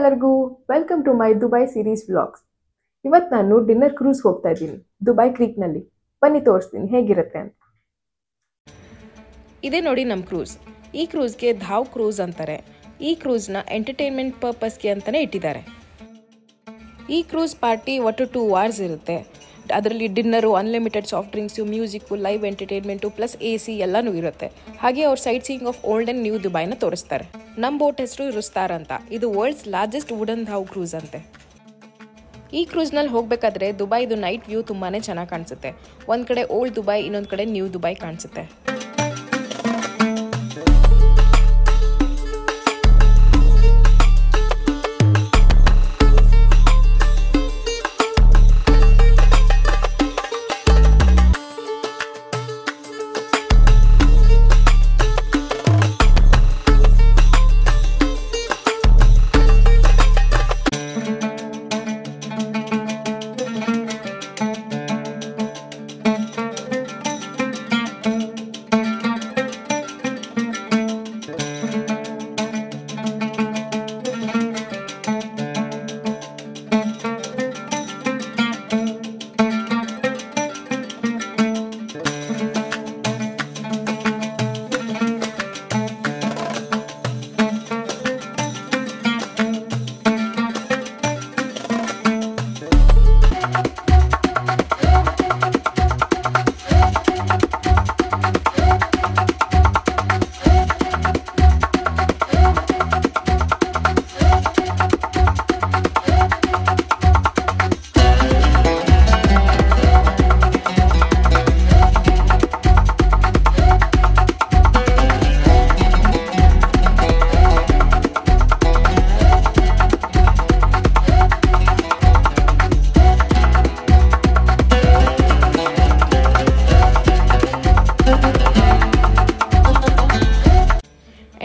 ಎಲ್ಲರಿಗೂ welcome to my Dubai series vlogs. ಇವತ್ತು ನಾನು ಡಿನ್ನರ್ ಕ್ರೂಸ್ ಹೋಗ್ತಾ ಇದ್ದೀನಿ ದುಬೈ ಕ್ರೀಕ್ನಲ್ಲಿ. ಬನ್ನಿ ತೋರಿಸ್ತೀನಿ ಹೇಗಿರುತ್ತೆ ಅಂತ. ಇದೇ ನೋಡಿ ನಮ್ಮ ಕ್ರೂಸ್. ಈ ಕ್ರೂಸ್ಗೆ ಧಾವ್ ಕ್ರೂಸ್ ಅಂತಾರೆ. ಈ ಕ್ರೂಸ್ನ ಎಂಟರ್ಟೈನ್ಮೆಂಟ್ ಪರ್ಪಸ್ಗೆ ಅಂತಲೇ ಇಟ್ಟಿದ್ದಾರೆ. ಈ ಕ್ರೂಸ್ ಪಾರ್ಟಿ ಒಟ್ಟು 2 hours ಇರುತ್ತೆ. ಅದರಲ್ಲಿ dinner, unlimited soft drinks, music, live entertainment plus AC ಎಲ್ಲನೂ ಇರುತ್ತೆ. ಹಾಗೆ ಅವ್ರ sightseeing of old and new ದುಬೈನ ತೋರಿಸ್ತಾರೆ. ನಮ್ಮ ಬೋಟ್ ಹೆಸರು ರುಸ್ತಾರ್ ಅಂತ. ಇದು world's largest wooden dhow cruise ಅಂತೆ. ಈ ಕ್ರೂಸ್ನಲ್ಲಿ ಹೋಗಬೇಕಾದ್ರೆ ದುಬೈದು ನೈಟ್ ವ್ಯೂ ತುಂಬಾ ಚೆನ್ನಾಗಿ ಕಾಣಿಸುತ್ತೆ. ಒಂದು ಕಡೆ ಓಲ್ಡ್ ದುಬೈ, ಇನ್ನೊಂದು ಕಡೆ ನ್ಯೂ ದುಬೈ ಕಾಣಿಸುತ್ತೆ.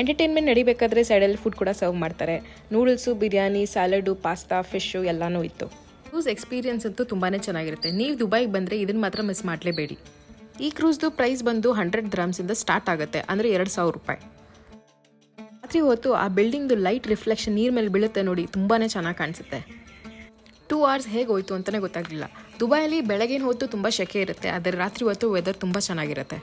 ಎಂಟರ್ಟೈನ್ಮೆಂಟ್ ನಡಿಬೇಕಾದ್ರೆ ಸೈಡಲ್ಲಿ ಫುಡ್ ಕೂಡ ಸರ್ವ್ ಮಾಡ್ತಾರೆ. Noodles, biryani, salad, pasta, fish ಎಲ್ಲನೂ ಇತ್ತು. ಕ್ರೂಸ್ ಎಕ್ಸ್ಪೀರಿಯನ್ಸ್ ಅಂತೂ ತುಂಬಾ ಚೆನ್ನಾಗಿರುತ್ತೆ. ನೀವು ದುಬೈಗೆ ಬಂದರೆ ಇದನ್ನು ಮಾತ್ರ ಮಿಸ್ ಮಾಡಲೇಬೇಡಿ. ಈ ಕ್ರೂಸ್ದು ಪ್ರೈಸ್ ಬಂದು 100 dirhams ಸ್ಟಾರ್ಟ್ ಆಗುತ್ತೆ, ಅಂದರೆ 2000 ರೂಪಾಯಿ. ರಾತ್ರಿ ಹೊತ್ತು ಆ ಬಿಲ್ಡಿಂಗ್ದು ಲೈಟ್ ರಿಫ್ಲೆಕ್ಷನ್ ನೀರ್ ಮೇಲೆ ಬೀಳುತ್ತೆ ನೋಡಿ, ತುಂಬಾ ಚೆನ್ನಾಗಿ ಕಾಣಿಸುತ್ತೆ. 2 hours ಹೇಗೆ ಹೋಯ್ತು ಅಂತಲೇ ಗೊತ್ತಾಗಲಿಲ್ಲ. ದುಬೈಯಲ್ಲಿ ಬೆಳಗಿನ ಹೊತ್ತು ತುಂಬ ಸೆಕೆ ಇರುತ್ತೆ, ಆದರೆ ರಾತ್ರಿ ಹೊತ್ತು ವೆದರ್ ತುಂಬ ಚೆನ್ನಾಗಿರುತ್ತೆ.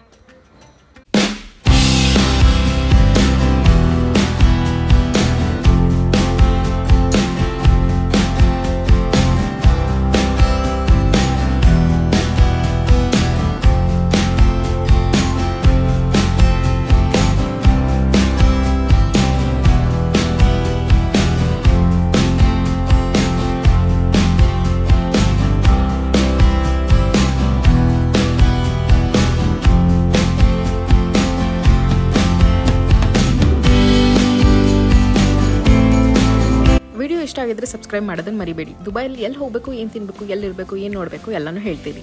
ವಿಡಿಯೋ ಇಷ್ಟ ಆಗಿದ್ರೆ ಸಬ್ಸ್ಕ್ರೈಬ್ ಮಾಡೋದನ್ನು ಮರಿಬೇಡಿ. ದುಬೈಯಲ್ಲಿ ಎಲ್ಲಿ ಹೋಗಬೇಕು, ಏನು ತಿನ್ನಬೇಕು, ಎಲ್ಲಿರಬೇಕು, ಏನು ನೋಡಬೇಕು ಎಲ್ಲನೂ ಹೇಳ್ತೀನಿ.